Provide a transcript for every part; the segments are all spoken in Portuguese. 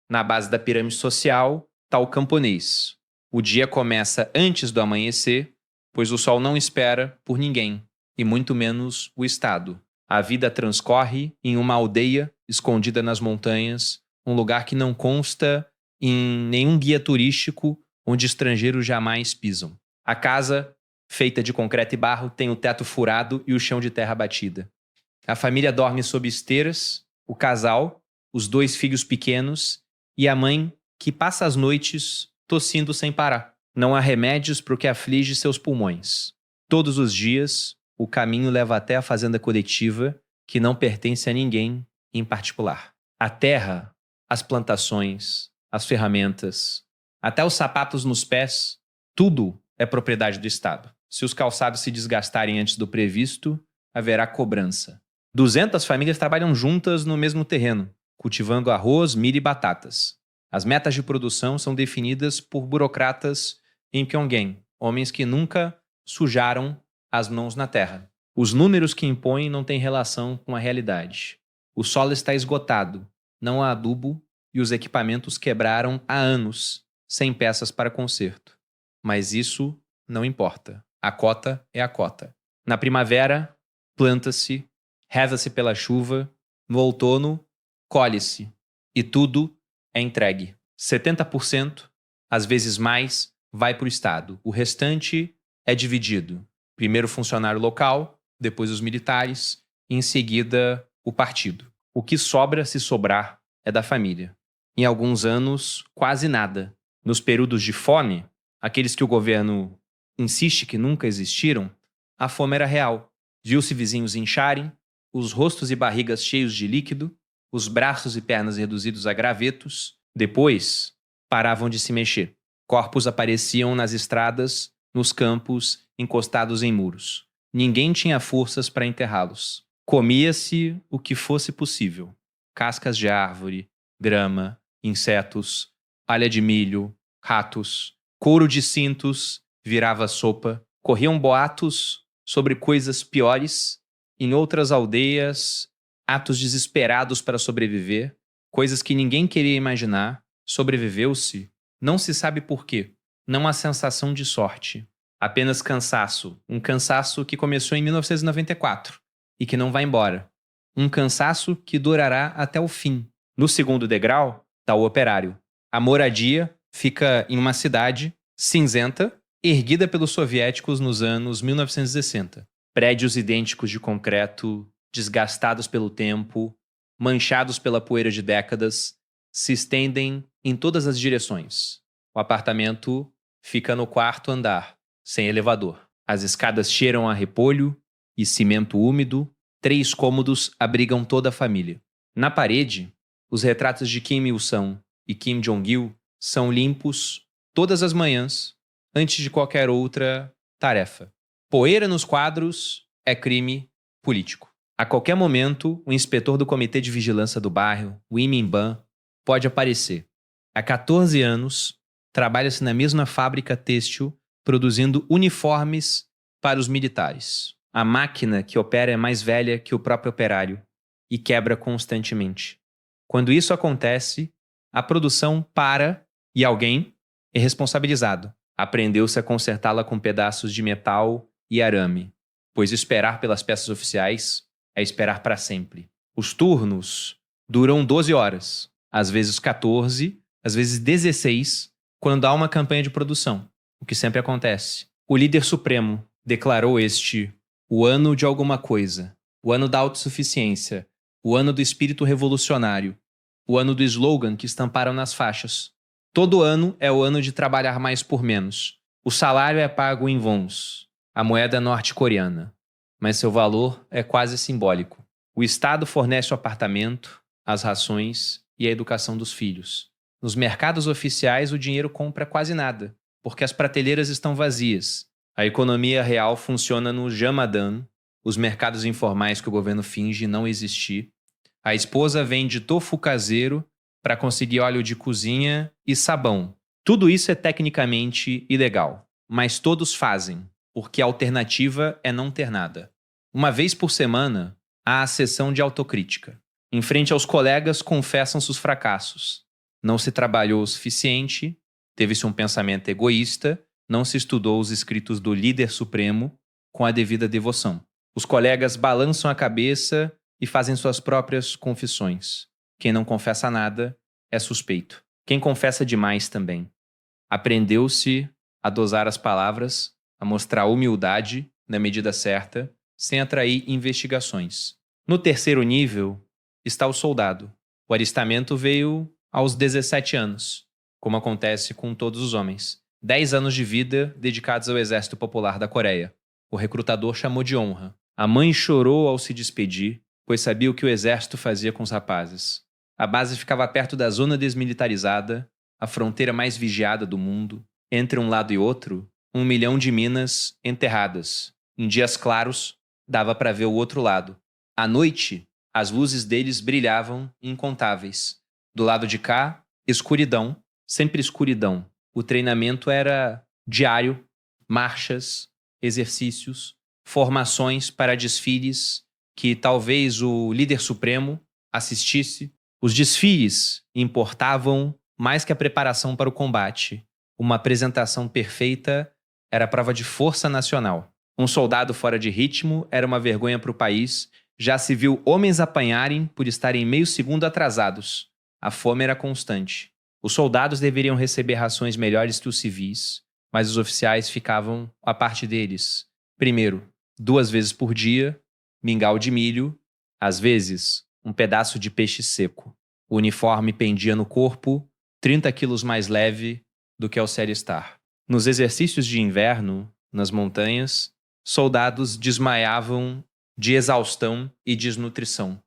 Na base da pirâmide social está o camponês. O dia começa antes do amanhecer, pois o sol não espera por ninguém, e muito menos o Estado. A vida transcorre em uma aldeia escondida nas montanhas, um lugar que não consta em nenhum guia turístico, onde estrangeiros jamais pisam. A casa, feita de concreto e barro, tem o teto furado e o chão de terra batida. A família dorme sob esteiras, o casal, os 2 filhos pequenos e a mãe que passa as noites tossindo sem parar. Não há remédios para o que aflige seus pulmões. Todos os dias, o caminho leva até a fazenda coletiva, que não pertence a ninguém em particular. A terra, as plantações, as ferramentas, até os sapatos nos pés, tudo é propriedade do Estado. Se os calçados se desgastarem antes do previsto, haverá cobrança. 200 famílias trabalham juntas no mesmo terreno, cultivando arroz, milho e batatas. As metas de produção são definidas por burocratas em Pyongyang, homens que nunca sujaram as mãos na terra. Os números que impõem não têm relação com a realidade. O solo está esgotado, não há adubo e os equipamentos quebraram há anos, sem peças para conserto. Mas isso não importa. A cota é a cota. Na primavera, planta-se, reza-se pela chuva, no outono, colhe-se. E tudo é entregue. 70%, às vezes mais, vai para o Estado. O restante é dividido. Primeiro o funcionário local, depois os militares, e em seguida o partido. O que sobra, se sobrar, é da família. Em alguns anos, quase nada. Nos períodos de fome, aqueles que o governo insiste que nunca existiram, a fome era real. Viu-se vizinhos incharem, os rostos e barrigas cheios de líquido, os braços e pernas reduzidos a gravetos. Depois, paravam de se mexer. Corpos apareciam nas estradas, nos campos, encostados em muros. Ninguém tinha forças para enterrá-los. Comia-se o que fosse possível. Cascas de árvore, grama, insetos, palha de milho, ratos, couro de cintos, virava sopa. Corriam boatos sobre coisas piores. Em outras aldeias, atos desesperados para sobreviver, coisas que ninguém queria imaginar. Sobreviveu-se, não se sabe por quê. Não há sensação de sorte. Apenas cansaço. Um cansaço que começou em 1994 e que não vai embora. Um cansaço que durará até o fim. No segundo degrau está o operário. A moradia fica em uma cidade cinzenta, erguida pelos soviéticos nos anos 1960. Prédios idênticos de concreto, desgastados pelo tempo, manchados pela poeira de décadas, se estendem em todas as direções. O apartamento fica no 4º andar, sem elevador. As escadas cheiram a repolho e cimento úmido. 3 cômodos abrigam toda a família. Na parede, os retratos de Kim Il-sung e Kim Jong-il são limpos todas as manhãs, antes de qualquer outra tarefa. Poeira nos quadros é crime político. A qualquer momento, o inspetor do Comitê de Vigilância do bairro, o Imin-ban, pode aparecer. Há 14 anos, trabalha-se na mesma fábrica têxtil, produzindo uniformes para os militares. A máquina que opera é mais velha que o próprio operário e quebra constantemente. Quando isso acontece, a produção para e alguém é responsabilizado. Aprendeu-se a consertá-la com pedaços de metal e arame, pois esperar pelas peças oficiais é esperar para sempre. Os turnos duram 12 horas, às vezes 14, às vezes 16, quando há uma campanha de produção, o que sempre acontece. O líder supremo declarou este o ano de alguma coisa, o ano da autossuficiência, o ano do espírito revolucionário, o ano do slogan que estamparam nas faixas. Todo ano é o ano de trabalhar mais por menos. O salário é pago em wons, a moeda norte-coreana, mas seu valor é quase simbólico. O Estado fornece o apartamento, as rações e a educação dos filhos. Nos mercados oficiais, o dinheiro compra quase nada, porque as prateleiras estão vazias. A economia real funciona no Jamadan, os mercados informais que o governo finge não existir. A esposa vende tofu caseiro para conseguir óleo de cozinha e sabão. Tudo isso é tecnicamente ilegal, mas todos fazem, porque a alternativa é não ter nada. Uma vez por semana, há a sessão de autocrítica. Em frente aos colegas, confessam seus fracassos. Não se trabalhou o suficiente, teve-se um pensamento egoísta, não se estudou os escritos do líder supremo com a devida devoção. Os colegas balançam a cabeça e fazem suas próprias confissões. Quem não confessa nada é suspeito. Quem confessa demais também. Aprendeu-se a dosar as palavras, a mostrar humildade na medida certa, sem atrair investigações. No terceiro nível está o soldado. O alistamento veio aos 17 anos, como acontece com todos os homens. 10 anos de vida dedicados ao Exército Popular da Coreia. O recrutador chamou de honra. A mãe chorou ao se despedir, pois sabia o que o exército fazia com os rapazes. A base ficava perto da zona desmilitarizada, a fronteira mais vigiada do mundo. Entre um lado e outro, 1 milhão de minas enterradas. Em dias claros, dava para ver o outro lado. À noite, as luzes deles brilhavam incontáveis. Do lado de cá, escuridão, sempre escuridão. O treinamento era diário, marchas, exercícios, formações para desfiles que talvez o líder supremo assistisse. Os desfiles importavam mais que a preparação para o combate. Uma apresentação perfeita era a prova de força nacional. Um soldado fora de ritmo era uma vergonha para o país. Já se viu homens apanharem por estarem meio segundo atrasados. A fome era constante. Os soldados deveriam receber rações melhores que os civis, mas os oficiais ficavam à parte deles. Primeiro, 2 vezes por dia, mingau de milho, às vezes, um pedaço de peixe seco. O uniforme pendia no corpo, 30 quilos mais leve do que ao sério estar. Nos exercícios de inverno, nas montanhas, soldados desmaiavam de exaustão e desnutrição.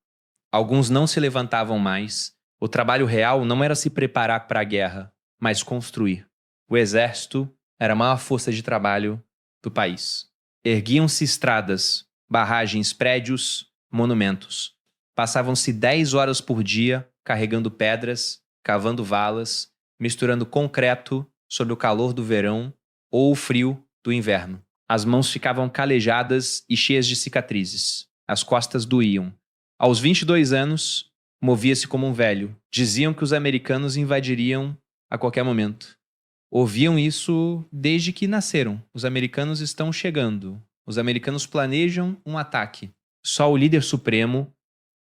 Alguns não se levantavam mais. O trabalho real não era se preparar para a guerra, mas construir. O exército era a maior força de trabalho do país. Erguiam-se estradas, barragens, prédios, monumentos. Passavam-se 10 horas por dia carregando pedras, cavando valas, misturando concreto sob o calor do verão ou o frio do inverno. As mãos ficavam calejadas e cheias de cicatrizes. As costas doíam. Aos 22 anos, movia-se como um velho. Diziam que os americanos invadiriam a qualquer momento. Ouviam isso desde que nasceram. Os americanos estão chegando. Os americanos planejam um ataque. Só o líder supremo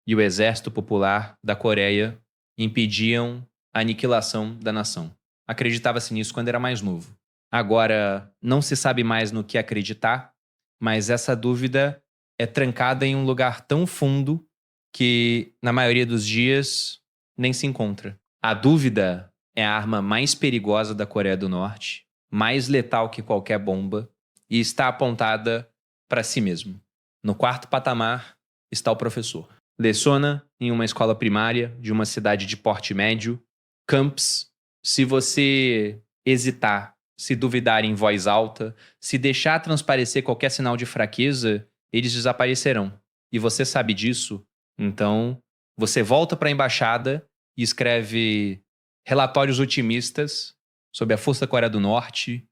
e o Exército Popular da Coreia impediam a aniquilação da nação. Acreditava-se nisso quando era mais novo. Agora, não se sabe mais no que acreditar, mas essa dúvida é trancada em um lugar tão fundo que, na maioria dos dias, nem se encontra. A dúvida é a arma mais perigosa da Coreia do Norte, mais letal que qualquer bomba, e está apontada para si mesmo. No quarto patamar está o professor. Leciona em uma escola primária de uma cidade de porte médio. Camps, se você hesitar, se duvidar em voz alta, se deixar transparecer qualquer sinal de fraqueza, eles desaparecerão. E você sabe disso, então você volta para a embaixada e escreve relatórios otimistas sobre a força da Coreia do Norte,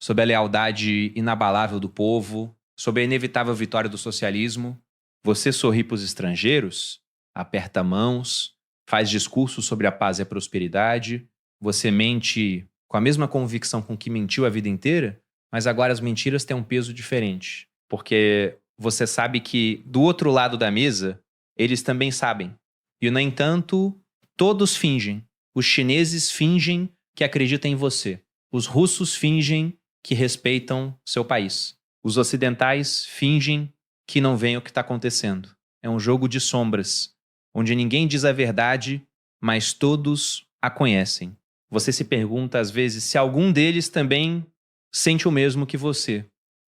sobre a lealdade inabalável do povo, sobre a inevitável vitória do socialismo. Você sorri para os estrangeiros, aperta mãos, faz discursos sobre a paz e a prosperidade. Você mente com a mesma convicção com que mentiu a vida inteira, mas agora as mentiras têm um peso diferente. Porque você sabe que do outro lado da mesa, eles também sabem. E, no entanto, todos fingem. Os chineses fingem que acreditam em você. Os russos fingem que respeitam seu país. Os ocidentais fingem que não veem o que está acontecendo. É um jogo de sombras, onde ninguém diz a verdade, mas todos a conhecem. Você se pergunta, às vezes, se algum deles também sente o mesmo que você.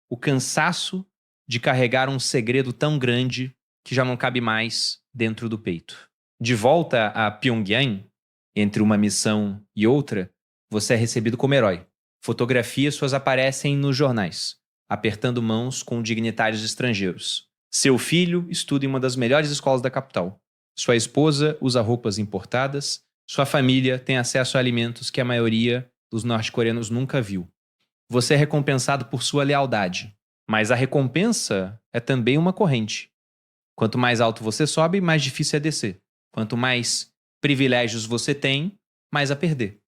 O cansaço de carregar um segredo tão grande que já não cabe mais dentro do peito. De volta a Pyongyang, entre uma missão e outra, você é recebido como herói. Fotografias suas aparecem nos jornais, apertando mãos com dignitários estrangeiros. Seu filho estuda em uma das melhores escolas da capital. Sua esposa usa roupas importadas. Sua família tem acesso a alimentos que a maioria dos norte-coreanos nunca viu. Você é recompensado por sua lealdade. Mas a recompensa é também uma corrente. Quanto mais alto você sobe, mais difícil é descer. Quanto mais privilégios você tem, mais a perder.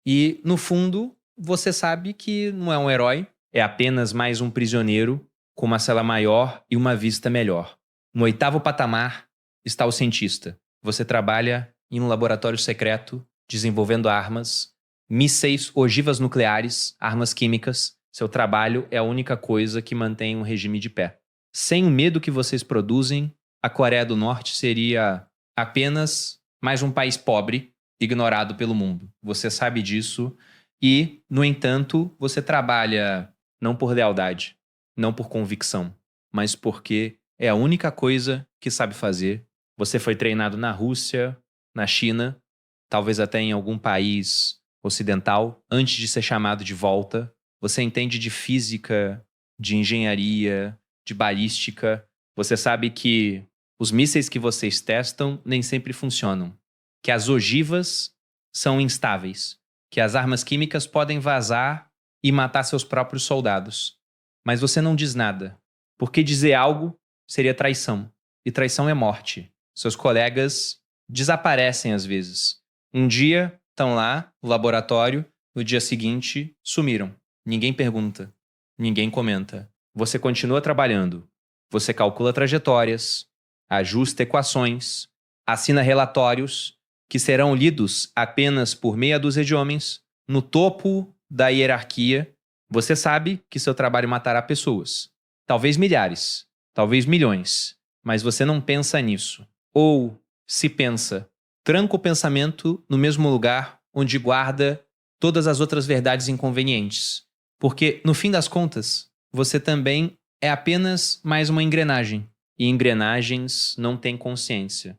E, no fundo, você sabe que não é um herói, é apenas mais um prisioneiro com uma cela maior e uma vista melhor. No 8º patamar está o cientista. Você trabalha em um laboratório secreto, desenvolvendo armas, mísseis, ogivas nucleares, armas químicas. Seu trabalho é a única coisa que mantém um regime de pé. Sem o medo que vocês produzem, a Coreia do Norte seria apenas mais um país pobre, ignorado pelo mundo. Você sabe disso e, no entanto, você trabalha não por lealdade, não por convicção, mas porque é a única coisa que sabe fazer. Você foi treinado na Rússia, na China, talvez até em algum país ocidental, antes de ser chamado de volta. Você entende de física, de engenharia, de balística. Você sabe que os mísseis que vocês testam nem sempre funcionam, que as ogivas são instáveis, que as armas químicas podem vazar e matar seus próprios soldados. Mas você não diz nada, porque dizer algo seria traição, e traição é morte. Seus colegas desaparecem às vezes. Um dia estão lá no laboratório, no dia seguinte sumiram. Ninguém pergunta, ninguém comenta. Você continua trabalhando. Você calcula trajetórias, ajusta equações, assina relatórios que serão lidos apenas por meia dúzia de homens no topo da hierarquia. Você sabe que seu trabalho matará pessoas. Talvez milhares, talvez milhões, mas você não pensa nisso. Ou, se pensa, tranca o pensamento no mesmo lugar onde guarda todas as outras verdades inconvenientes. Porque, no fim das contas, você também é apenas mais uma engrenagem. E engrenagens não têm consciência.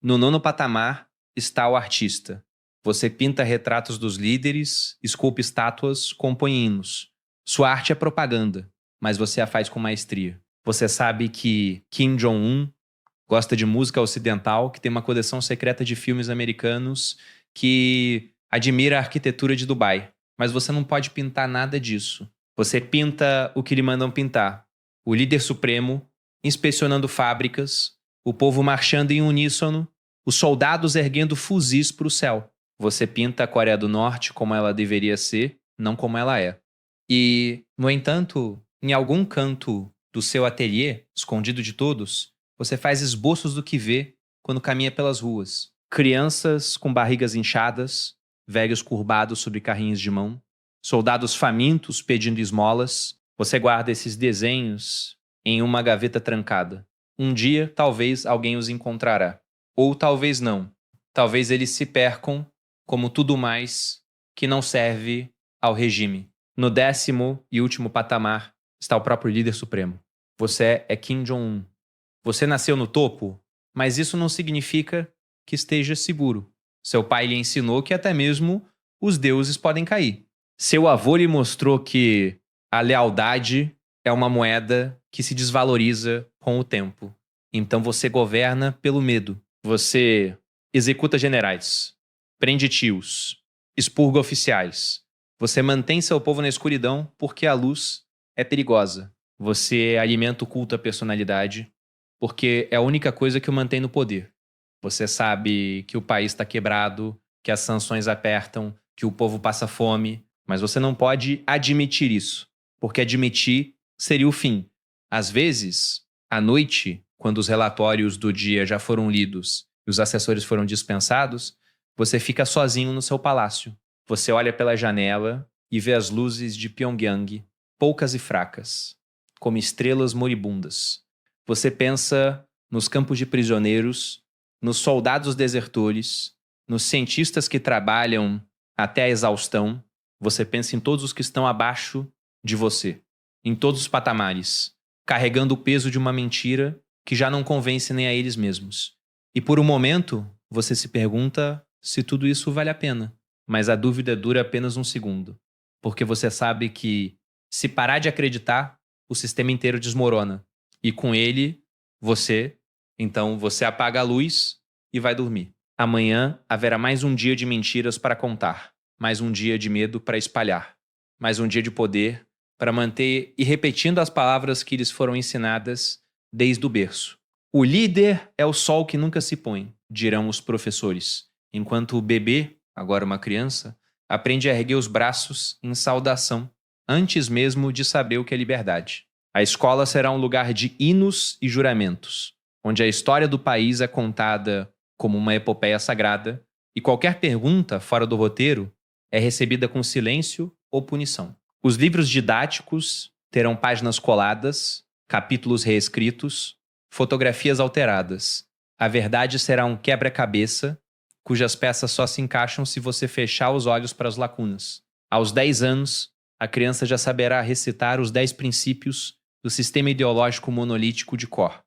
No 9º patamar está o artista. Você pinta retratos dos líderes, esculpe estátuas, compõe hinos. Sua arte é propaganda, mas você a faz com maestria. Você sabe que Kim Jong-un gosta de música ocidental, que tem uma coleção secreta de filmes americanos, que admira a arquitetura de Dubai. Mas você não pode pintar nada disso. Você pinta o que lhe mandam pintar. O líder supremo inspecionando fábricas, o povo marchando em uníssono, os soldados erguendo fuzis para o céu. Você pinta a Coreia do Norte como ela deveria ser, não como ela é. E, no entanto, em algum canto do seu ateliê, escondido de todos, você faz esboços do que vê quando caminha pelas ruas. Crianças com barrigas inchadas, velhos curvados sobre carrinhos de mão, soldados famintos pedindo esmolas. Você guarda esses desenhos em uma gaveta trancada. Um dia, talvez, alguém os encontrará. Ou talvez não. Talvez eles se percam, como tudo mais que não serve ao regime. No 10º e último patamar está o próprio líder supremo. Você é Kim Jong-un. Você nasceu no topo, mas isso não significa que esteja seguro. Seu pai lhe ensinou que até mesmo os deuses podem cair. Seu avô lhe mostrou que a lealdade é uma moeda que se desvaloriza com o tempo. Então você governa pelo medo. Você executa generais, prende tios, expurga oficiais. Você mantém seu povo na escuridão porque a luz é perigosa. Você alimenta o culto à personalidade porque é a única coisa que o mantém no poder. Você sabe que o país está quebrado, que as sanções apertam, que o povo passa fome, mas você não pode admitir isso, porque admitir seria o fim. Às vezes, à noite, quando os relatórios do dia já foram lidos e os assessores foram dispensados, você fica sozinho no seu palácio. Você olha pela janela e vê as luzes de Pyongyang, poucas e fracas, como estrelas moribundas. Você pensa nos campos de prisioneiros, nos soldados desertores, nos cientistas que trabalham até a exaustão. Você pensa em todos os que estão abaixo de você, em todos os patamares, carregando o peso de uma mentira que já não convence nem a eles mesmos. E por um momento, você se pergunta se tudo isso vale a pena. Mas a dúvida dura apenas um segundo, porque você sabe que, se parar de acreditar, o sistema inteiro desmorona. E com ele, você. Então você apaga a luz e vai dormir. Amanhã haverá mais um dia de mentiras para contar, mais um dia de medo para espalhar, mais um dia de poder para manter e repetindo as palavras que lhes foram ensinadas desde o berço. O líder é o sol que nunca se põe, dirão os professores, enquanto o bebê agora uma criança, aprende a erguer os braços em saudação, antes mesmo de saber o que é liberdade. A escola será um lugar de hinos e juramentos, onde a história do país é contada como uma epopeia sagrada e qualquer pergunta fora do roteiro é recebida com silêncio ou punição. Os livros didáticos terão páginas coladas, capítulos reescritos, fotografias alteradas. A verdade será um quebra-cabeça cujas peças só se encaixam se você fechar os olhos para as lacunas. Aos 10 anos, a criança já saberá recitar os 10 princípios do sistema ideológico monolítico de cor.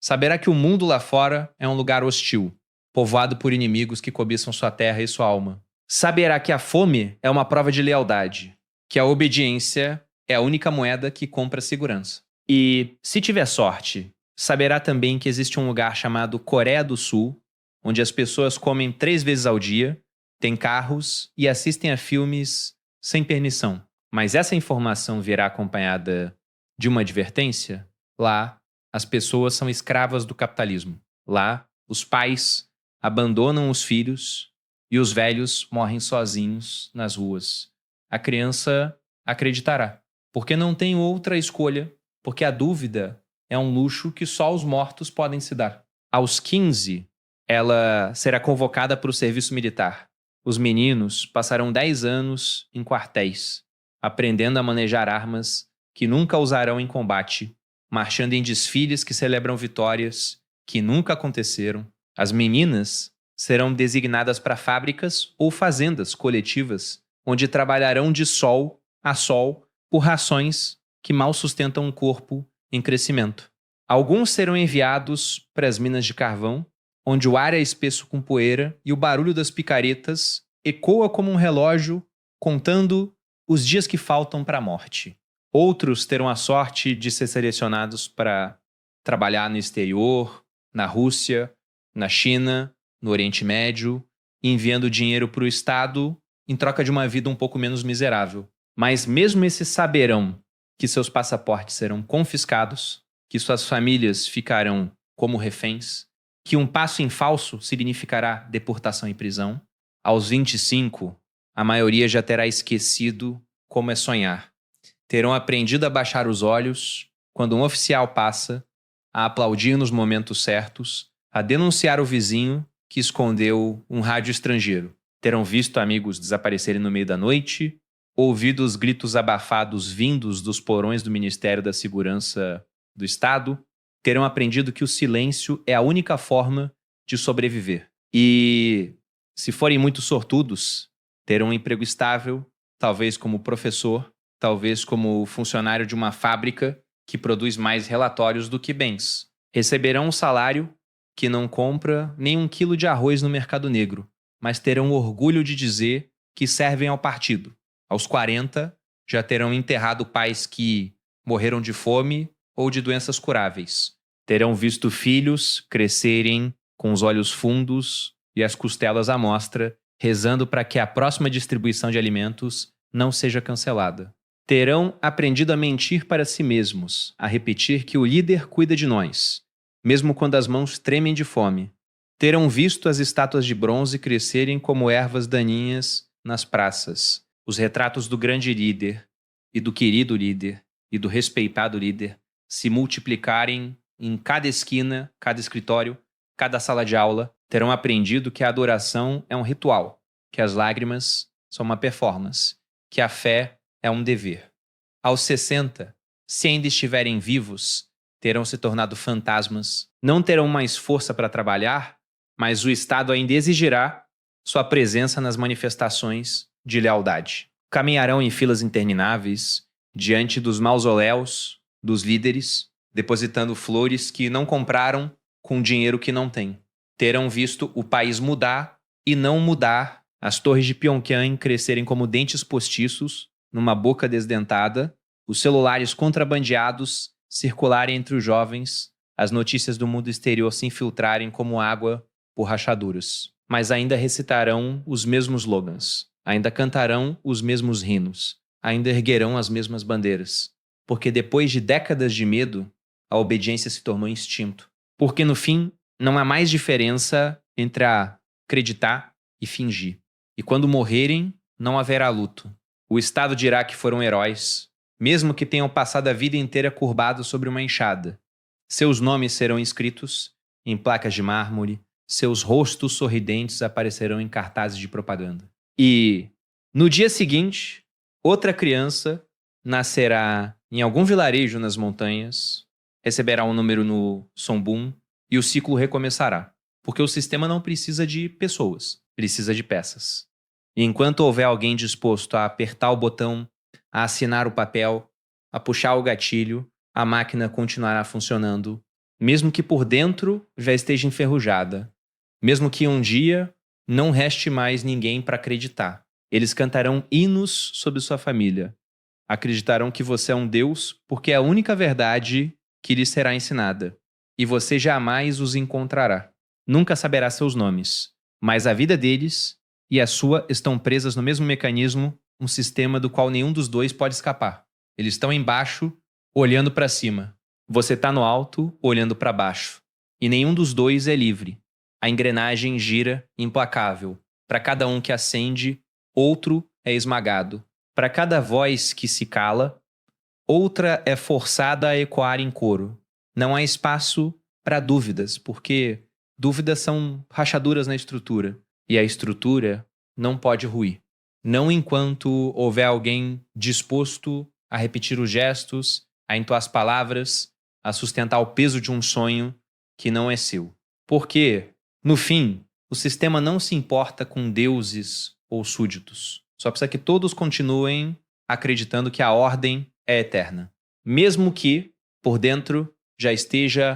Saberá que o mundo lá fora é um lugar hostil, povoado por inimigos que cobiçam sua terra e sua alma. Saberá que a fome é uma prova de lealdade, que a obediência é a única moeda que compra segurança. E, se tiver sorte, saberá também que existe um lugar chamado Coreia do Sul, onde as pessoas comem 3 vezes ao dia, têm carros e assistem a filmes sem permissão. Mas essa informação virá acompanhada de uma advertência? Lá, as pessoas são escravas do capitalismo. Lá, os pais abandonam os filhos e os velhos morrem sozinhos nas ruas. A criança acreditará, porque não tem outra escolha, porque a dúvida é um luxo que só os mortos podem se dar. Aos 15, ela será convocada para o serviço militar. Os meninos passarão 10 anos em quartéis, aprendendo a manejar armas que nunca usarão em combate, marchando em desfiles que celebram vitórias que nunca aconteceram. As meninas serão designadas para fábricas ou fazendas coletivas, onde trabalharão de sol a sol por rações que mal sustentam um corpo em crescimento. Alguns serão enviados para as minas de carvão, onde o ar é espesso com poeira e o barulho das picaretas ecoa como um relógio contando os dias que faltam para a morte. Outros terão a sorte de ser selecionados para trabalhar no exterior, na Rússia, na China, no Oriente Médio, enviando dinheiro para o Estado em troca de uma vida um pouco menos miserável. Mas mesmo esses saberão que seus passaportes serão confiscados, que suas famílias ficarão como reféns, que um passo em falso significará deportação e prisão. Aos 25, a maioria já terá esquecido como é sonhar. Terão aprendido a baixar os olhos quando um oficial passa, a aplaudir nos momentos certos, a denunciar o vizinho que escondeu um rádio estrangeiro. Terão visto amigos desaparecerem no meio da noite, ouvido os gritos abafados vindos dos porões do Ministério da Segurança do Estado, terão aprendido que o silêncio é a única forma de sobreviver. E, se forem muito sortudos, terão um emprego estável, talvez como professor, talvez como funcionário de uma fábrica que produz mais relatórios do que bens. Receberão um salário que não compra nem 1 quilo de arroz no mercado negro, mas terão orgulho de dizer que servem ao partido. Aos 40, já terão enterrado pais que morreram de fome ou de doenças curáveis. Terão visto filhos crescerem com os olhos fundos e as costelas à mostra, rezando para que a próxima distribuição de alimentos não seja cancelada. Terão aprendido a mentir para si mesmos, a repetir que o líder cuida de nós, mesmo quando as mãos tremem de fome. Terão visto as estátuas de bronze crescerem como ervas daninhas nas praças, os retratos do grande líder e do querido líder e do respeitado líder se multiplicarem em cada esquina, cada escritório, cada sala de aula. Terão aprendido que a adoração é um ritual, que as lágrimas são uma performance, que a fé é um dever. Aos 60, se ainda estiverem vivos, terão se tornado fantasmas, não terão mais força para trabalhar, mas o Estado ainda exigirá sua presença nas manifestações de lealdade. Caminharão em filas intermináveis, diante dos mausoléus dos líderes, depositando flores que não compraram com dinheiro que não têm. Terão visto o país mudar e não mudar, as torres de Pyongyang crescerem como dentes postiços numa boca desdentada, os celulares contrabandeados circularem entre os jovens, as notícias do mundo exterior se infiltrarem como água por rachaduras. Mas ainda recitarão os mesmos slogans, ainda cantarão os mesmos hinos, ainda erguerão as mesmas bandeiras. Porque depois de décadas de medo, a obediência se tornou instinto. Porque no fim, não há mais diferença entre acreditar e fingir. E quando morrerem, não haverá luto. O Estado dirá que foram heróis, mesmo que tenham passado a vida inteira curvados sobre uma enxada. Seus nomes serão escritos em placas de mármore, seus rostos sorridentes aparecerão em cartazes de propaganda. E, no dia seguinte, outra criança nascerá em algum vilarejo nas montanhas, receberá um número no sombum e o ciclo recomeçará. Porque o sistema não precisa de pessoas, precisa de peças. E enquanto houver alguém disposto a apertar o botão, a assinar o papel, a puxar o gatilho, a máquina continuará funcionando, mesmo que por dentro já esteja enferrujada, mesmo que um dia não reste mais ninguém para acreditar. Eles cantarão hinos sobre sua família. Acreditarão que você é um Deus porque é a única verdade que lhes será ensinada. E você jamais os encontrará. Nunca saberá seus nomes, mas a vida deles e a sua estão presas no mesmo mecanismo, um sistema do qual nenhum dos dois pode escapar. Eles estão embaixo, olhando para cima. Você está no alto, olhando para baixo. E nenhum dos dois é livre. A engrenagem gira implacável. Para cada um que acende, outro é esmagado. Para cada voz que se cala, outra é forçada a ecoar em coro. Não há espaço para dúvidas, porque dúvidas são rachaduras na estrutura. E a estrutura não pode ruir. Não enquanto houver alguém disposto a repetir os gestos, a entoar as palavras, a sustentar o peso de um sonho que não é seu. Porque, no fim, o sistema não se importa com deuses ou súditos. Só precisa que todos continuem acreditando que a ordem é eterna. Mesmo que, por dentro, já esteja